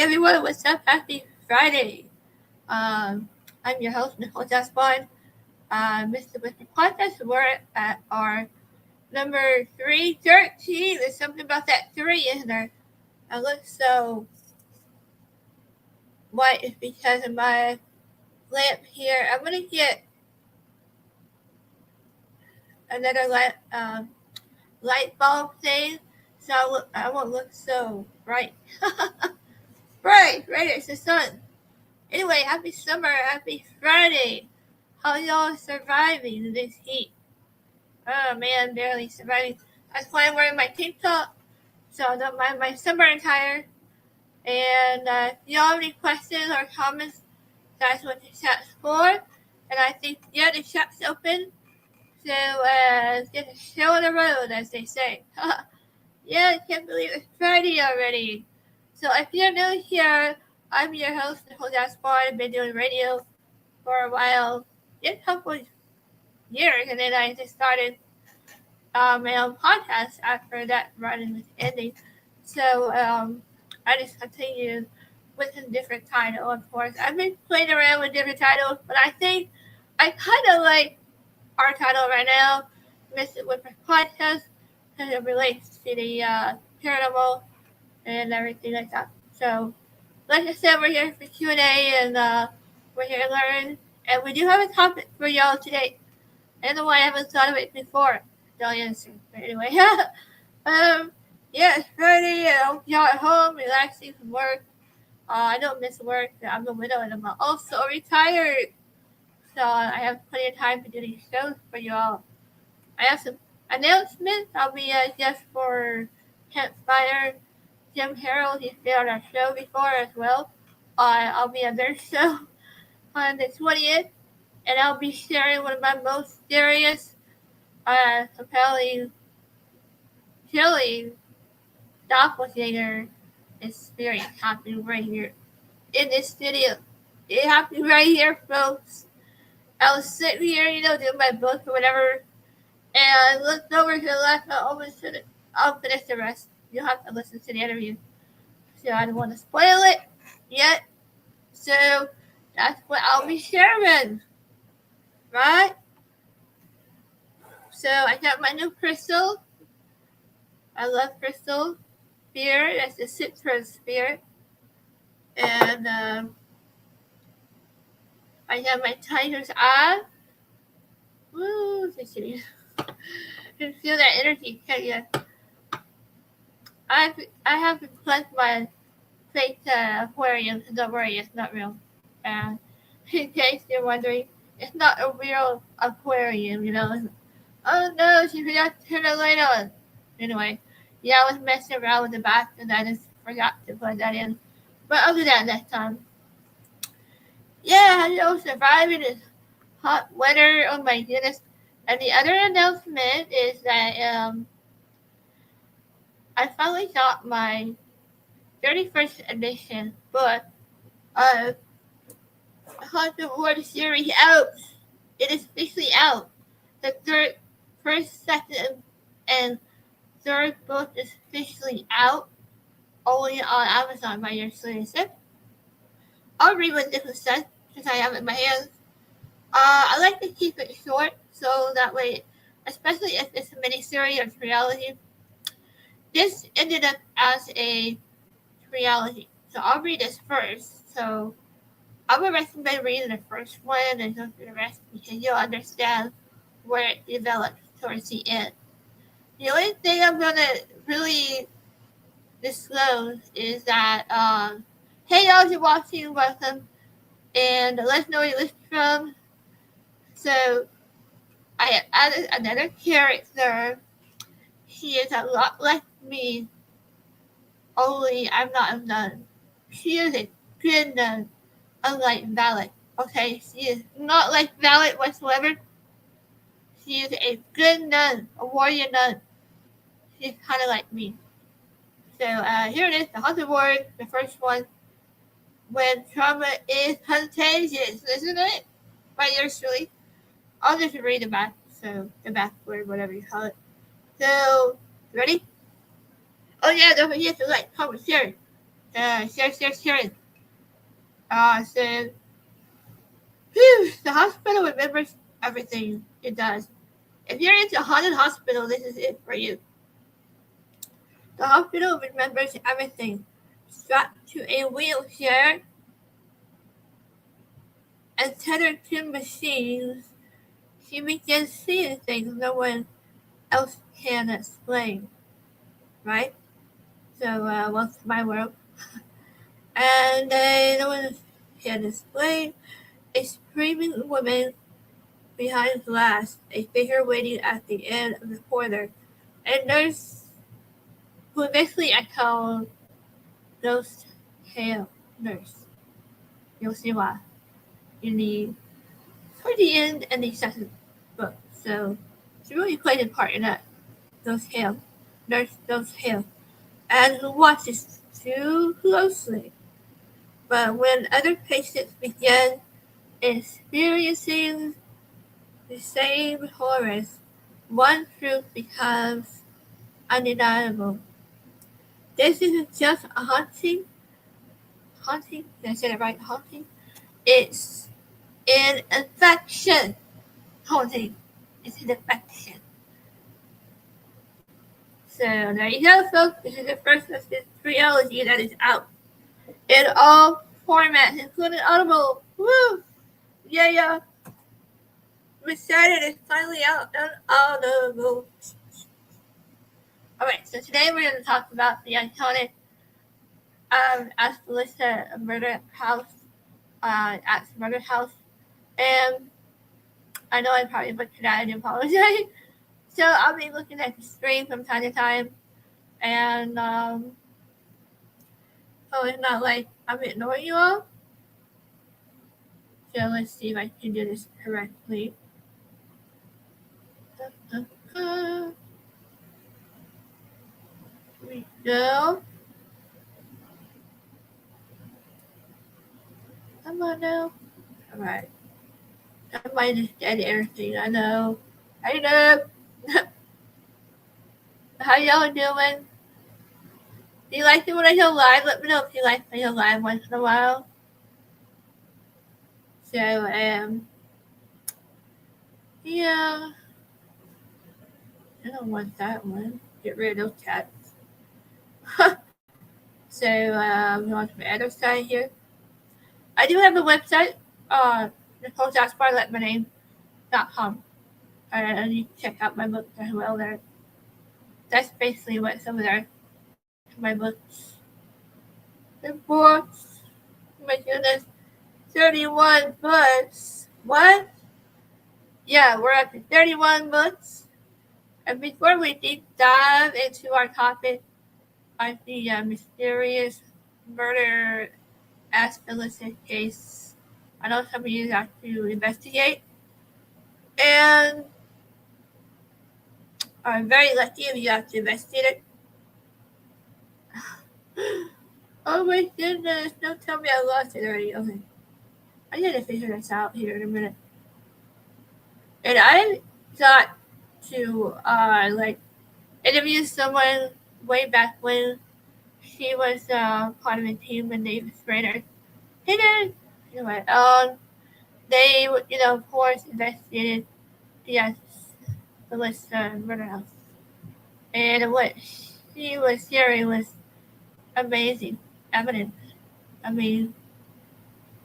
everyone, what's up? Happy Friday. I'm your host, Nicole Borden. Mr. With the podcast, we're at our number 313. There's something about that 3 in there. I look so white is because of my lamp here. I'm going to get another light bulb thing so I won't look so bright. Bright, right? It's the sun. Anyway, happy summer, happy Friday. How y'all surviving this heat? Oh man, barely surviving. That's why I'm wearing my tank top, so I don't mind my summer attire. And if y'all have any questions or comments, that's what the chat's for. And I think, yeah, the chat's open. So get the show on the road, as they say. Yeah, I can't believe it's Friday already. So if you're new here, I'm your host, Nicole Gaspar. I've been doing radio for a while, a couple years, and then I just started my own podcast after that run was ending. So I just continued with a different title, of course. I've been playing around with different titles, but I think I kind of like our title right now, Mr. With my podcast, because it relates to the paranormal and everything like that. So, like I said, we're here for Q&A, and we're here to learn. And we do have a topic for y'all today. I don't know why I haven't thought of it before. Don't answer. But anyway, yeah, it's Friday. I hope y'all at home, relaxing from work. I don't miss work. I'm a widow and I'm also retired. So I have plenty of time to do these shows for y'all. I have some announcements. I'll be a guest for Campfire. Jim Harold, he's been on our show before as well. I'll be on their show on the 20th, and I'll be sharing one of my most serious, compelling, chilling doppelganger experience happening right here in this studio. It happened right here, folks. I was sitting here, doing my book or whatever, and I looked over to the left. I'll finish the rest. You'll have to listen to the interview. So I don't want to spoil it yet. So that's what I'll be sharing. Right? So I got my new crystal. I love crystal beer. That's the citrus beer. And I have my tiger's eye. Woo, just kidding. You can feel that energy, can't you? I have to plant my fake aquarium. Don't worry, it's not real. In case you're wondering, it's not a real aquarium, Oh no, she forgot to turn the light on. Anyway, yeah, I was messing around with the back and I just forgot to put that in. But I'll do that next time. Yeah, surviving this hot weather. Oh my goodness. And the other announcement is that I finally got my 31st edition book of Haunted World series out. It is officially out. The first, second, and third book is officially out. Only on Amazon by Myersious. I'll read what this says since I have it in my hands. I like to keep it short so that way, especially if it's a miniseries or trilogy. This ended up as a trilogy. So I'll read this first. So I would recommend reading the first one and go through the rest because you'll understand where it develops towards the end. The only thing I'm going to really disclose is that, hey y'all, if you're watching, welcome. And let us know where you listen from. So I have added another character. She is a lot like me, only I'm not a nun. She is a good nun, unlike Valet. Okay, she is not like Valet whatsoever. She is a good nun, a warrior nun. She's kind of like me. So here it is, the Haunted Word, the first one. When trauma is contagious, isn't it? By yours truly. I'll just read the back, so the back word, whatever you call it. So, ready? Oh yeah, don't forget to like, comment, share. Sharon said, the hospital remembers everything it does. If you're into a haunted hospital, this is it for you. The hospital remembers everything. Strapped to a wheelchair and tethered to machines, she begins seeing things no one else can explain. Right? So, welcome to my world. And no one can explain. A screaming woman behind glass, a figure waiting at the end of the corridor, a nurse who eventually I call Ghost Hail Nurse. You'll see why in the toward the end and the second book. So it's a really important part in that. Ghost Hail Nurse Ghost Hail, and who watches too closely. But when other patients begin experiencing the same horrors, one truth becomes undeniable. This isn't just a haunting. Did I say that right? Haunting? It's an infection. Haunting. It's an infection. So there you go, folks. This is the first of this trilogy that is out in all formats, including Audible. Woo! Yeah. I'm excited. It's finally out on Audible. Alright, so today we're going to talk about the iconic as Vilisca murder house, at murder house, and I know I probably butchered that, I do apologize. So I'll be looking at the screen from time to time, and it's not like I'm ignoring you all. So let's see if I can do this correctly. Here we go. Come on now. Alright. I might just edit everything, I know. I know. How y'all doing? Do you like it when I go live? Let me know if you like when I go live once in a while. So, yeah. I don't want that one. Get rid of those cats. So, we want to my other side here. I do have a website, NicoleJasperletmaname.com. And you can check out my books as well there. That's basically what's over there. My books. The books. Oh my goodness. 31 books. What? Yeah, we're up to 31 books. And before we deep dive into our topic of the mysterious murder as Vilisca case, I know some of you have to investigate, and I'm very lucky if you have to investigate it. Oh my goodness, don't tell me I lost it already. Okay. I need to figure this out here in a minute. And I got to interview someone way back when she was part of a team when they sprayed her. Anyway, they of course investigated the Vilisca murder house, and what she was hearing was amazing evidence. I mean,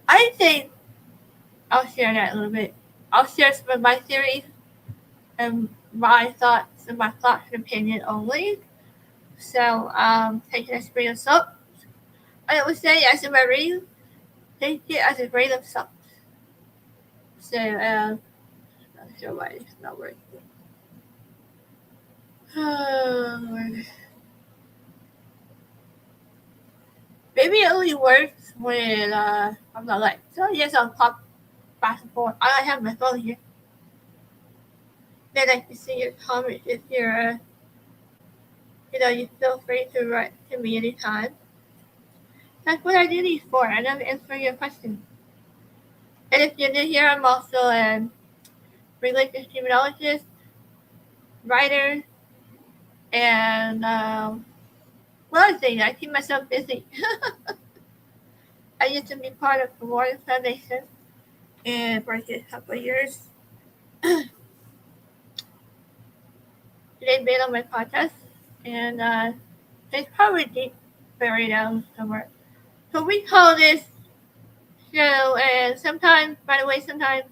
I think I'll share that a little bit. I'll share some of my theories and my thoughts and opinion only. So, take it as a grain of salt. I would say, as a marine, take it as a grain of salt. So, not sure why it's not working. Oh, Lord. Maybe it only works when I'm not like, so yes, I'll pop back and forth. I have my phone here. Then I can see your comments if you're, you feel free to write to me anytime. That's what I do these for. I never answer your questions. And if you're new here, I'm also a religious demonologist, writer, and lot of things. I keep myself busy. I used to be part of the Warden Foundation and for a couple of years. They've been on my podcast, and it's probably deep buried down somewhere. So we call this show, and sometimes, by the way, sometimes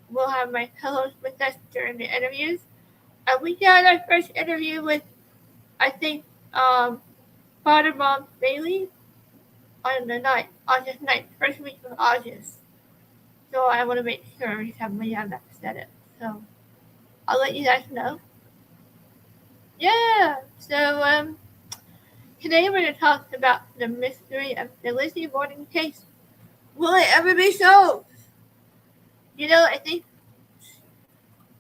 we'll have my co-host with us during the interviews. We had our first interview with, I think, Father Mom Bailey on the night, August 9th, first week of August. So I want to make sure we have that set up. So I'll let you guys know. Yeah. So today we're going to talk about the mystery of the Lizzie Borden case. Will it ever be solved? You know, I think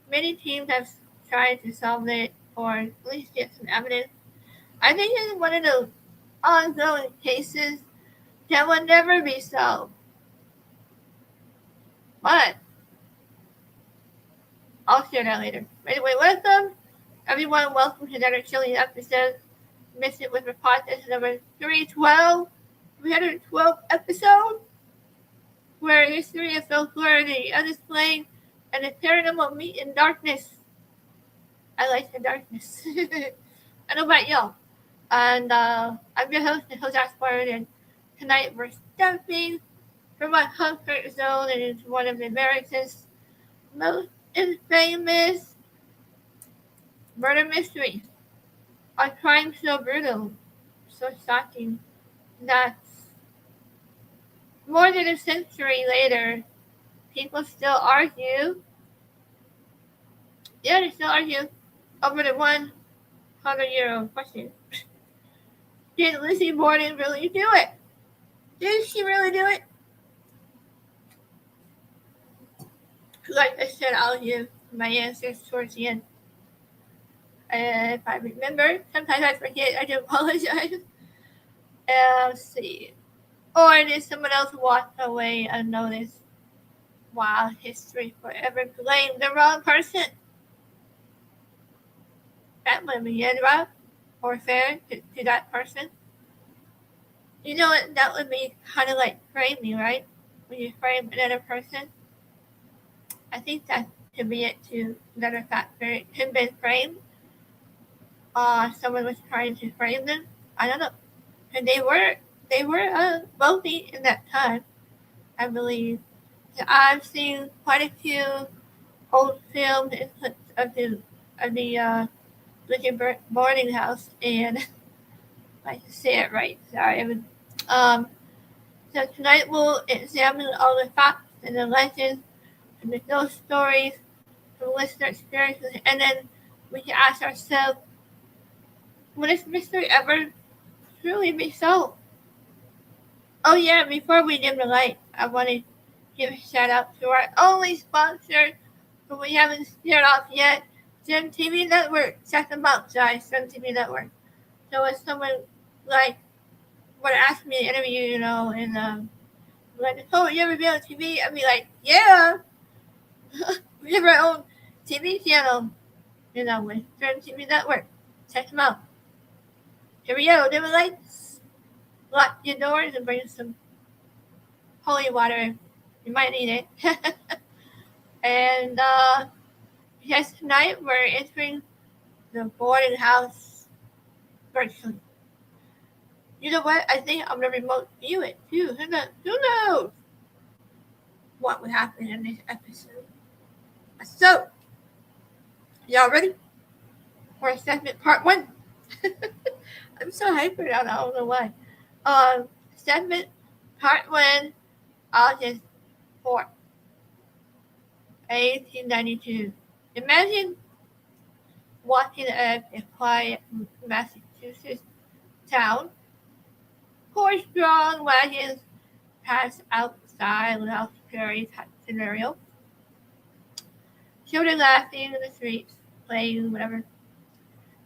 many teams have tried to solve it or at least get some evidence. I think it's one of those ongoing cases that will never be solved. But I'll share that later. Anyway, welcome everyone. Welcome to another chilling episode. Miss it with the podcast number 312. 312 episode where history of folklore, the unexplained, and the paranormal meet in darkness. I like the darkness. I don't know about y'all. And I'm your host, Jose Borden, and tonight we're stepping from my comfort zone and into one of America's most infamous murder mysteries. A crime so brutal, so shocking, that more than a century later, people still argue. Yeah, they still argue over the 100-year-old question. Did Lizzie Borden really do it? Did she really do it? Like I said, I'll give my answers towards the end. And if I remember, sometimes I forget, I do apologize. Let's see. Or did someone else walk away unnoticed? Wow, history forever blamed the wrong person. That would be it, right? Or fair to that person. You know what? That would be kind of like framing, right? When you frame another person. I think that could be it too. Another factor. It could have been framed. Someone was trying to frame them. I don't know. And they were wealthy in that time, I believe. I've seen quite a few old films and clips of the Lizzie boarding house, and I can say it right. Sorry. So tonight we'll examine all the facts and the legends and the ghost stories from listener experiences, and then we can ask ourselves, will this mystery ever truly be solved? Oh yeah, before we dim the light, I want to give a shout out to our only sponsor, who we haven't shared off yet, Gem TV Network. Check them out, guys. Gem TV Network. So if someone like were to ask me to interview, you know, and like, oh, you ever be on TV? I'd be like, yeah. We have our own TV channel, you know, with Gem TV Network. Check them out. Here we go. Dim the lights. Lock your doors and bring some holy water. You might need it. And yes, tonight we're entering the boarding house virtually. You know what? I think I'm gonna remote view it too. Who knows what would happen in this episode? So, y'all ready for segment part 1? I'm so hyper now. I don't know why. Segment part 1, August 4th, 1892. Imagine walking up a quiet Massachusetts town. Horse-drawn wagons pass outside without scary scenario. Children laughing in the streets, playing, whatever.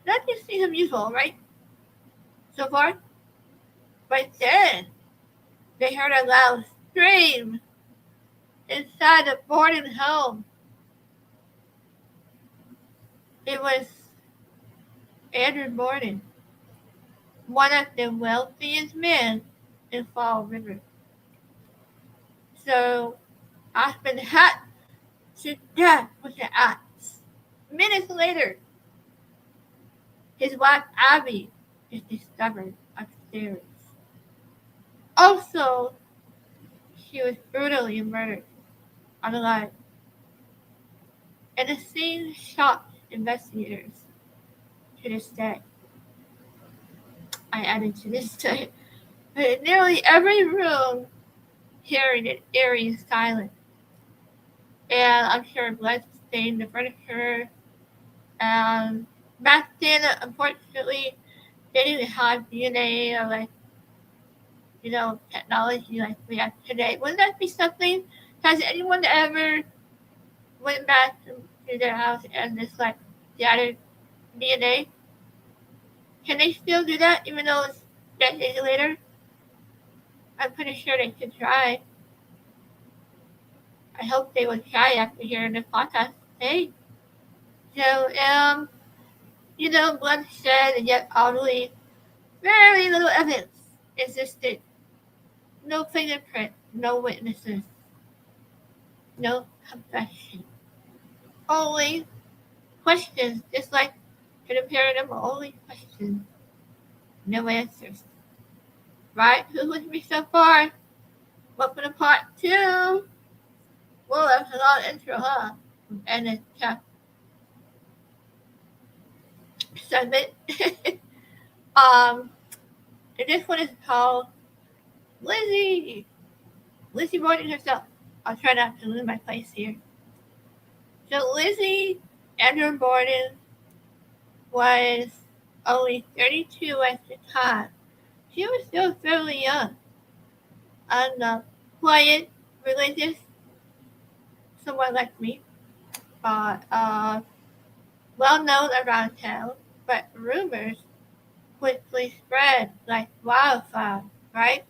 That just seems unusual, right? So far? But then, they heard a loud scream inside the boarding home. It was Andrew Borden. one of the wealthiest men in Fall River. So Osmond had to death with the axe. Minutes later, his wife Abby is discovered upstairs. Also, she was brutally murdered alive. And the scene shocked investigators to this day. I added to this day. But in nearly every room here in an eerie silence. And I'm sure blood stained the furniture. Back then, unfortunately, they didn't have DNA or technology like we have today. Wouldn't that be something? Has anyone ever went back to their house and just gathered DNA? Can they still do that even though it's decades later? I'm pretty sure they could try. I hope they would try after hearing the podcast. Hey. So, bloodshed and yet oddly, very little evidence existed. No fingerprint, no witnesses, no confession. Only questions, just like in a paranormal, only questions, no answers. Right? Who's with me so far? Welcome to part 2. Well, that's a lot of intro, huh? And it's segment. And this one is called Lizzie Borden herself. I'll try not to lose my place here. So Lizzie Andrew Borden was only 32 at the time. She was still fairly young. And quiet, religious, someone like me. But well known around town. But rumors quickly spread like wildfire, right?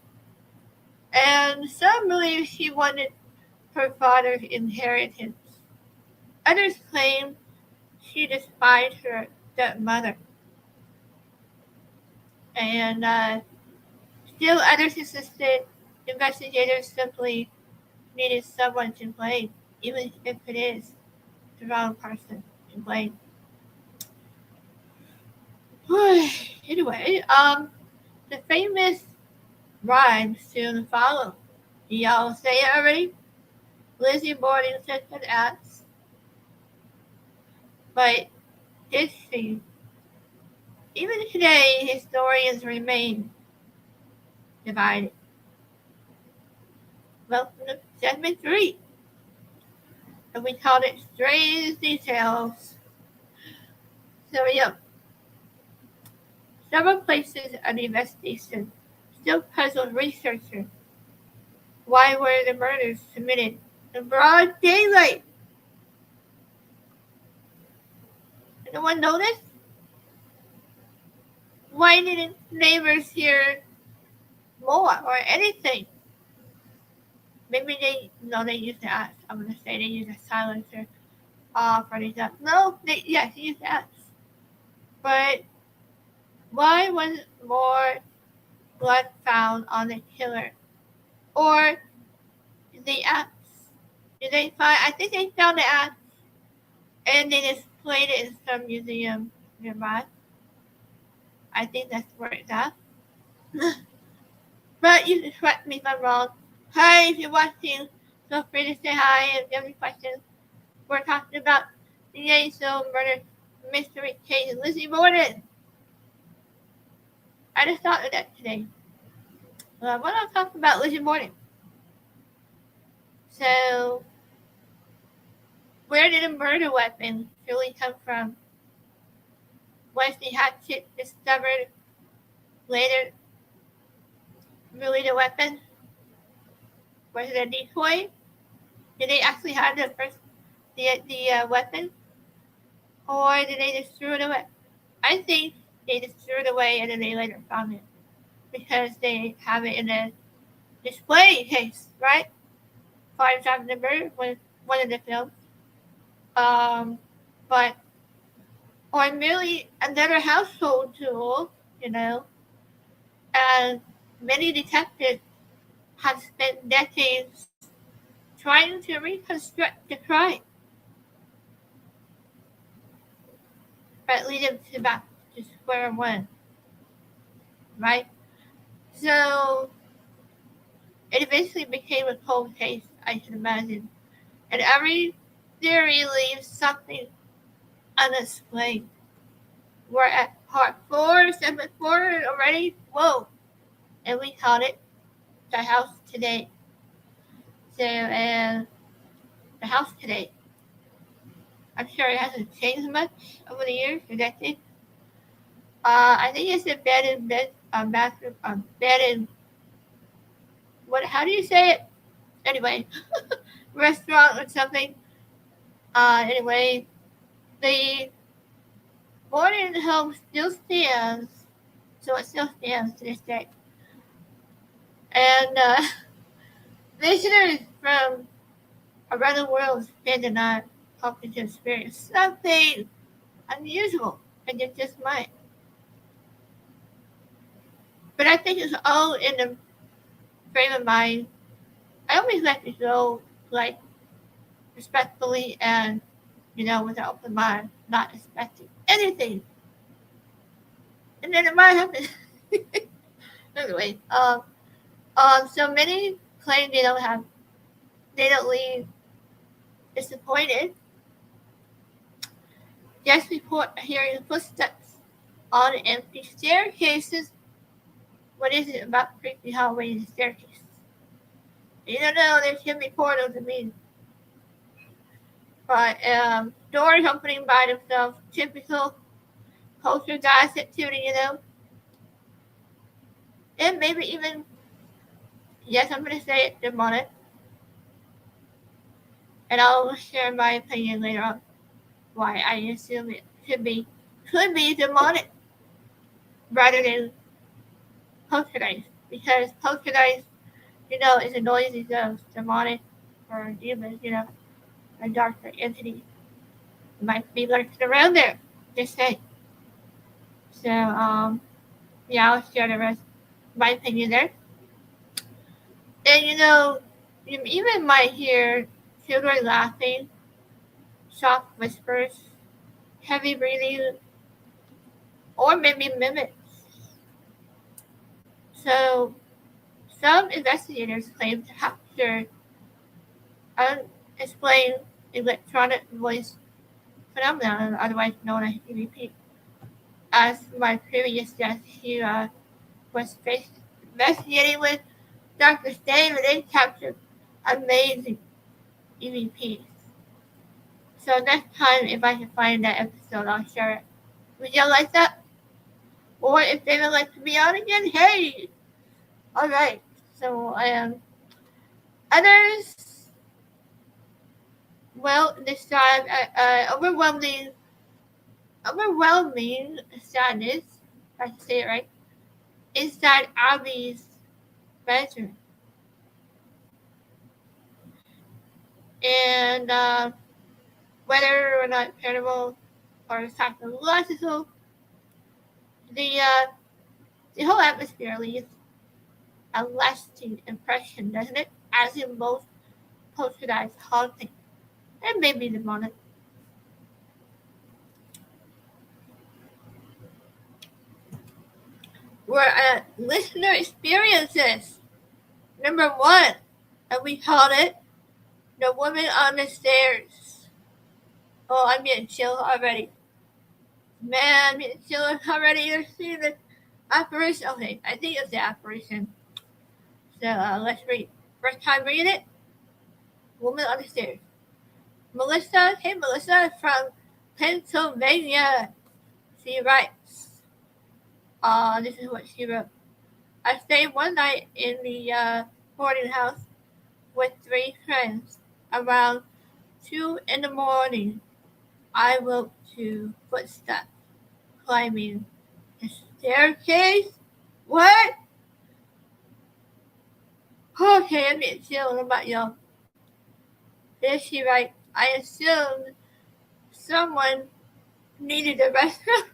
And some believe she wanted her father's inheritance. Others claim she despised her stepmother. And still others insisted investigators simply needed someone to blame, even if it is the wrong person to blame. Anyway, the famous rhyme soon followed. Do y'all say it already? Lizzie Borden said an axe. But this thing, even today, historians remain divided. Welcome to segment 3. And we called it Strange Details. So yeah. Several places of the investigation still puzzled researchers. Why were the murders committed in broad daylight? Anyone notice? Why didn't neighbors hear more or anything? Maybe they used the axe. I'm gonna say they used a silencer for these apps. No, they used the axe. But why wasn't more blood found on the killer? Or the axe? Did they find? I think they found the axe and they displayed it in some museum nearby. I think that's where it's at. But you can correct me if I'm wrong. Hi, if you're watching, feel free to say hi if you have any questions. We're talking about the Yeso murder mystery case of Lizzie Borden. I just thought of that today. I want to talk about Lizzie Borden. So, where did a murder weapon really come from? Was the hatchet discovered later really the weapon? Was it a decoy? Did they actually have the weapon? Or did they just throw it away? I think they just threw it away and then they later found it. Because they have it in a display case, right? Fire Drive Number was one of the films. Or merely another household tool, and many detectives have spent decades trying to reconstruct the crime, but lead them to back to square one, right? So it eventually became a cold case, I can imagine, and every theory leaves something unexplained. We're at part 4, segment 4 already. Whoa! And we called it The House Today. So, The House Today. I'm sure it hasn't changed much over the years, or decades. I think it's a bed and bathroom, bed and how do you say it? Anyway, restaurant or something. Anyway, the Borden home still stands, so it still stands to this day. And visitors from around the world spend the night hoping to experience something unusual, and it just might. But I think it's all in the frame of mind. I always like to go like respectfully and with an open mind, not expecting anything. And then it might happen. Anyway, so many claim they don't leave disappointed. Guests report hearing footsteps on empty staircases. What is it about creepy hallways and staircases? You don't know, there's can be portals to me. But doors opening by themselves, typical poltergeist activity. And maybe even, yes, I'm going to say it, demonic. And I'll share my opinion later on why I assume it could be demonic rather than poltergeist. Because poltergeist, is a noisy ghost, demonic or demons, a darker entity might be lurking around there. Just say. So, yeah, I'll share the rest of my opinion there. And you even might hear children laughing, soft whispers, heavy breathing, or maybe mimics. So, some investigators claim to capture unexplained electronic voice phenomenon, otherwise known as EVP. As my previous guest, he was investigating with Dr. David and captured amazing EVPs. So next time, if I can find that episode, I'll share it. Would y'all like that? Or if they would like to be on again, hey! Alright, so others, well, this time, overwhelming sadness, if I can say it right, inside Abby's bedroom. And whether or not paranormal or psychological, the whole atmosphere leaves a lasting impression, doesn't it? As in most poltergeist haunting, and maybe demonic. We're at listener experiences. Number 1, and we called it The Woman on the Stairs. Oh, I'm getting chill already. Man, I'm getting chill already. You're seeing the apparition. Okay, I think it's the apparition. So let's read. First time reading it. Woman on the Stairs. Melissa, hey Melissa from Pennsylvania. She writes. This is what she wrote. I stayed one night in the boarding house with 3 friends. Around 2 in the morning, I woke to footsteps climbing the staircase. What? Okay, I'm getting chill. What about y'all? Then she writes, I assumed someone needed a restroom.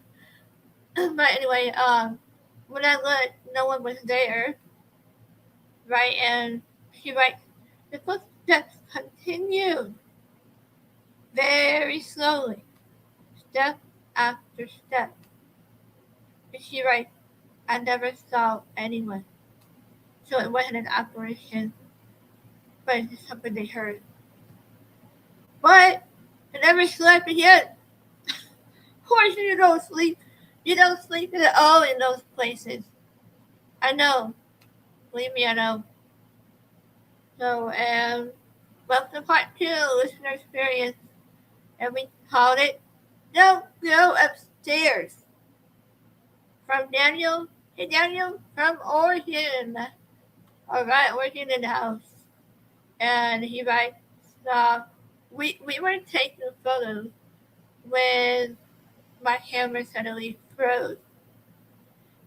But anyway, When I looked, no one was there, right? And she writes, the footsteps continued very slowly, step after step. And she writes, I never saw anyone. So it wasn't an apparition, but it's just something they heard. But I never slept yet. Of course you don't sleep. You don't sleep at all in those places. I know. Believe me, I know. So, welcome to part 2, listener experience. And we called it Don't Go Upstairs. From Daniel. Hey, Daniel, from Oregon. Alright, Oregon in the house. And he writes, we were taking photos when my camera suddenly froze.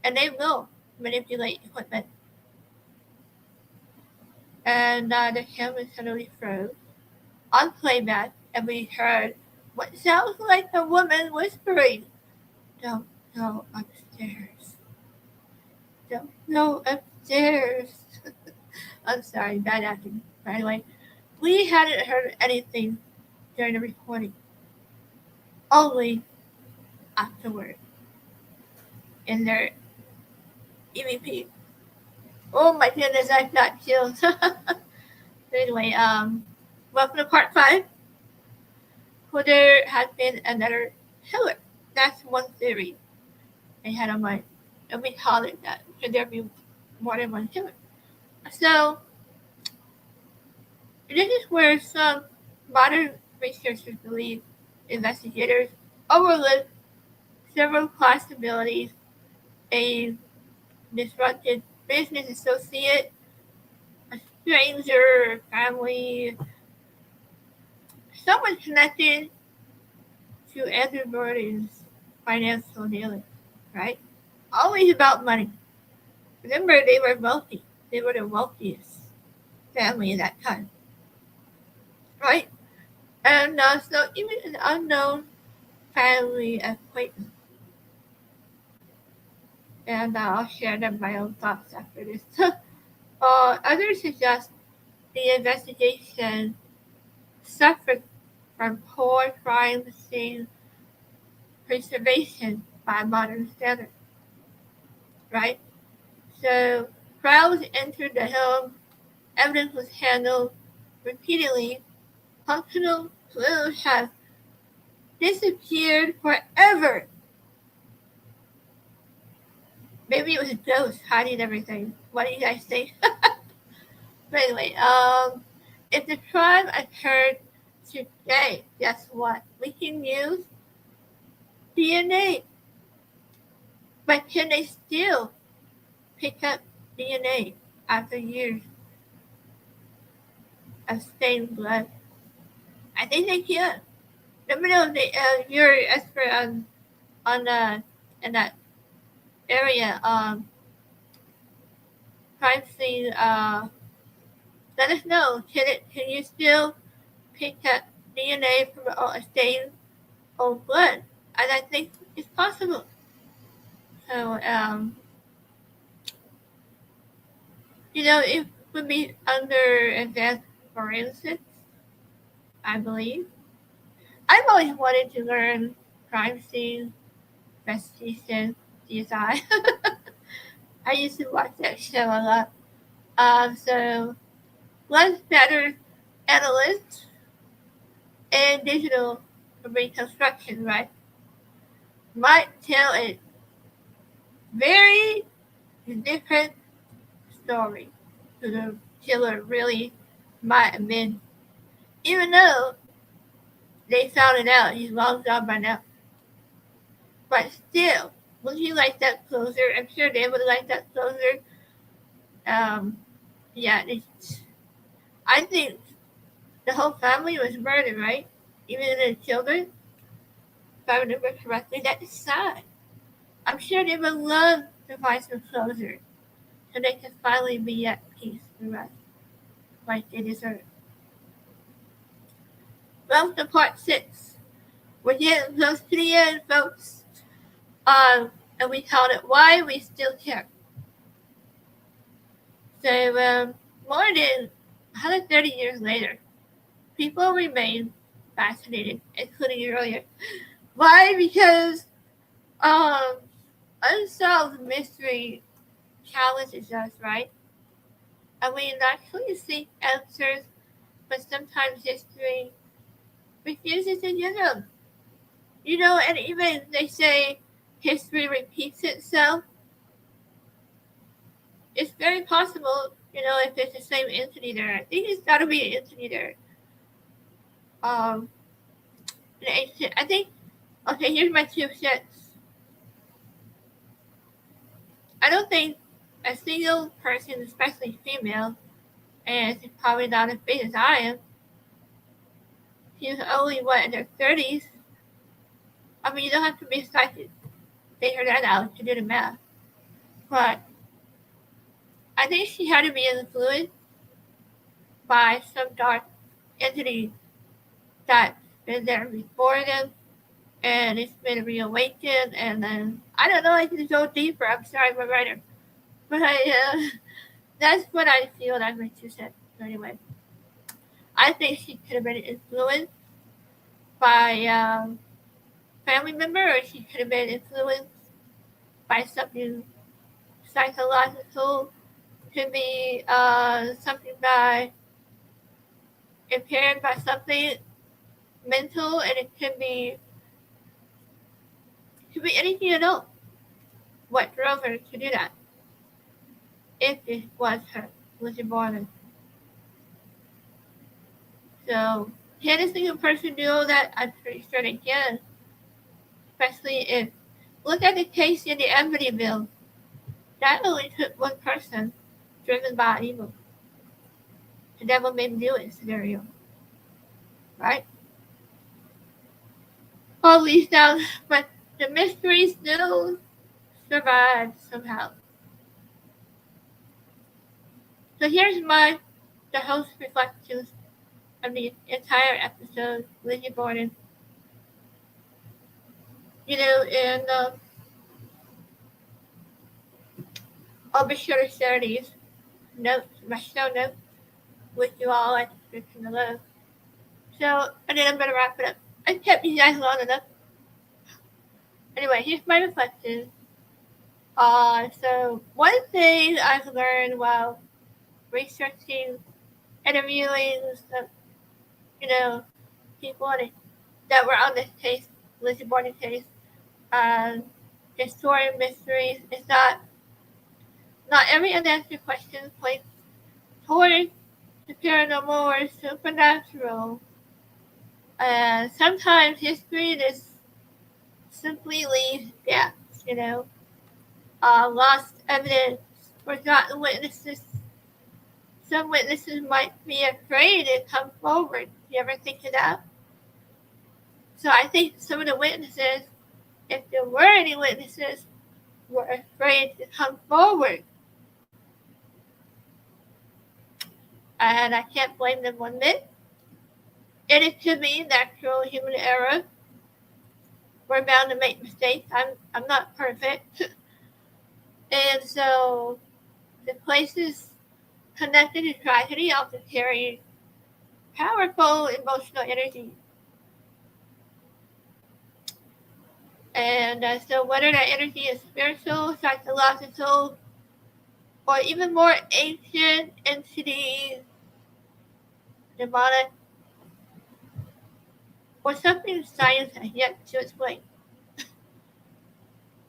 And they will manipulate equipment. And the camera suddenly froze on playback, and we heard what sounds like a woman whispering, Don't go upstairs. Don't go upstairs. I'm sorry, bad acting. By the way, we hadn't heard anything during the recording, only afterward in their EVP. Oh my goodness, I've got chills. Anyway, welcome to part 5. Could there have been another killer? That's one theory I had on mind. And we call it that. Could there be more than one killer? So, this is where some modern researchers believe investigators overlook several possibilities: a disrupted business associate, a stranger, family, someone connected to Andrew Borden's financial dealings, right? Always about money. Remember, they were wealthy. They were the wealthiest family in that time, right? And so even an unknown family acquaintance. And I'll share them my own thoughts after this. Others suggest the investigation suffered from poor crime scene preservation by modern standards, right? So crowds entered the home, evidence was handled repeatedly, functional clues have disappeared forever. Maybe it was ghosts hiding everything. What do you guys think? But anyway, if the crime occurred today, guess what? We can use DNA. But can they still pick up DNA after years of stained blood? I think they can. Let me know if you're an expert on in that area. Crime scene. Let us know. Can you still pick up DNA from a stained old blood? And I think it's possible. So it would be under advanced forensics, I believe. I've always wanted to learn crime scene investigation, CSI. I used to watch that show a lot. So was better analyst and digital reconstruction, right? Might tell a very different story to the killer really might have been, even though they found it out. He's long gone by now. But still, would you like that closer? I'm sure they would like that closer. Yeah, I think the whole family was murdered, right? Even the children, if I remember correctly, that's sad. I'm sure they would love to find some closure so they can finally be at peace and rest like they deserve. Well, to part 6. We're getting close to the end, folks. and we called it Why We Still Care. So more than 130 years later, people remain fascinated, including earlier. Why? Because unsolved mystery challenges us, right? And we naturally seek answers, but sometimes history refuses to give them. And even they say history repeats itself. It's very possible, if it's the same entity there. I think it's got to be an entity there. I think, okay, here's my 2 cents. I don't think a single person, especially female, and she's probably not as big as I am, she's only, in their 30s. I mean, you don't have to be psychic. Figure that out to do the math. But I think she had to be influenced by some dark entity that's been there before them, and it's been reawakened, and then, I don't know, I can go deeper. I'm sorry, I'm a writer. But that's what I feel. That's my 2 cents. Anyway, I think she could have been influenced by a family member, or she could have been influenced by something psychological. Could be something by impaired by something mental, and it could be anything at all. What drove her to do that? If it was her, Lizzie Borden. So, can a single person do all that? I'm pretty sure they can. Especially if, look at the case in the Amityville. That only took one person driven by evil. The devil made him do it scenario. Right? Or at least now, but the mystery still survives somehow. So here's the host reflections of the entire episode, Lizzie Borden. And I'll be sure to share these notes, my show notes, with you all at the description below. So, and then I'm going to wrap it up. I kept you guys long enough. Anyway, here's my reflection. So one thing I've learned while researching, interviewing some, people that were on this case, Lizzie Borden case, historian mysteries, is that not every unanswered question points toward the paranormal or supernatural. Sometimes history just simply leaves gaps, lost evidence, forgotten witnesses. Some witnesses might be afraid to come forward. You ever think of that? So I think some of the witnesses, if there were any witnesses, were afraid to come forward. And I can't blame them one bit. And it could be natural human error. We're bound to make mistakes. I'm not perfect. And so the places connected to tragedy often carry powerful emotional energy. And so whether that energy is spiritual, psychological, or even more ancient entities, demonic, or something science has yet to explain.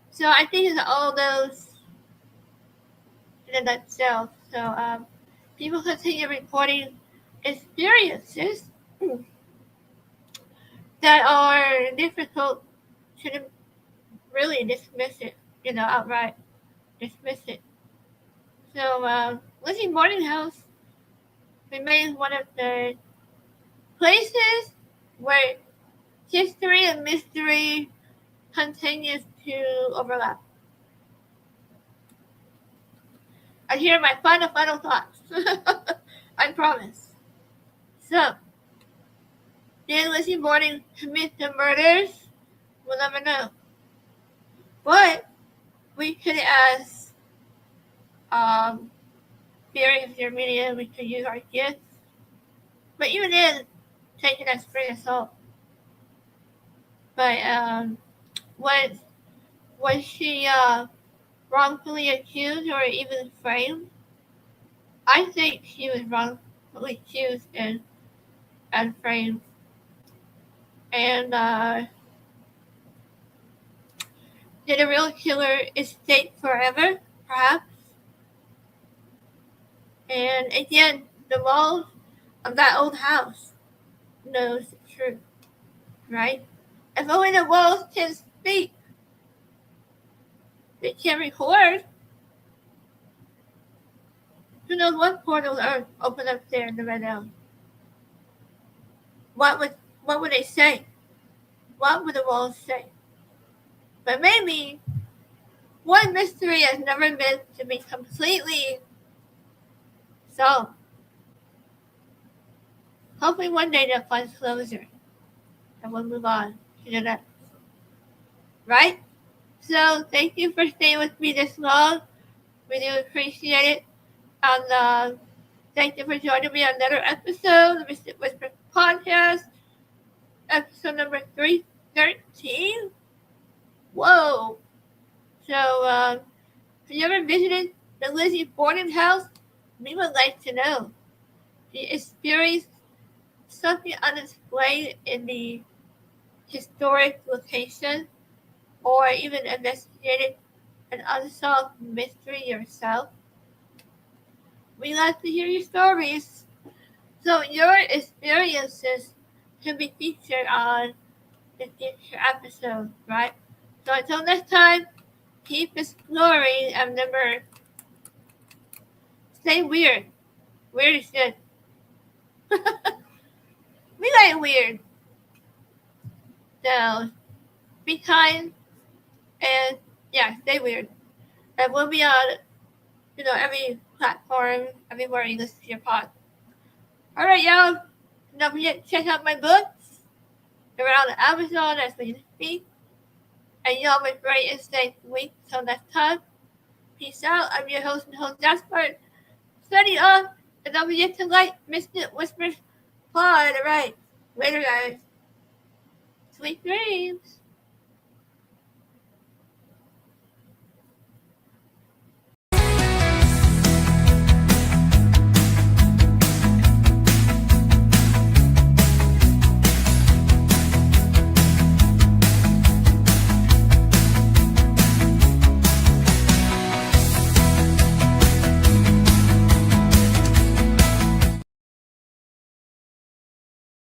So I think it's all those in a nutshell. So people continue reporting experiences that are difficult to really dismiss it, outright dismiss it. So Lizzie Borden House remains one of the places where history and mystery continues to overlap. And here are my final thoughts. I promise. So, did Lizzie Borden commit the murders? We'll never know. But we could ask theory of your media, we could use our gifts. But even then, take it as grain of salt. But was she wrongfully accused or even framed? I think she was wrongfully accused and framed. And did a real killer escape forever? Perhaps. And again, the walls of that old house knows the truth, right? If only the walls can speak, they can record. Who knows what portals are open up there in the Red Elm? What would they say? What would the walls say? But maybe one mystery has never been to be completely solved. Hopefully one day they'll find closure and we'll move on to the next. Right? So thank you for staying with me this long. We do appreciate it. And thank you for joining me on another episode of the Mystic Whisper podcast, episode number 313. Whoa! So, have you ever visited the Lizzie Borden house? We would like to know. Do you experience something unexplained in the historic location, or even investigated an unsolved mystery yourself? We like to hear your stories. So your experiences can be featured on the future episode, right? So until next time, keep exploring and remember, stay weird. Weird is good. We like weird. So be kind and stay weird. And we'll be on, every platform, everywhere you listen to your pod. Alright, y'all. Don't forget to check out my books. They're on Amazon as we speak. And y'all have a great and safe week. Till next time. Peace out. I'm your host and host Jasper. Study off. And don't forget to like Mystic Whispers pod. Alright. Later, guys. Sweet dreams.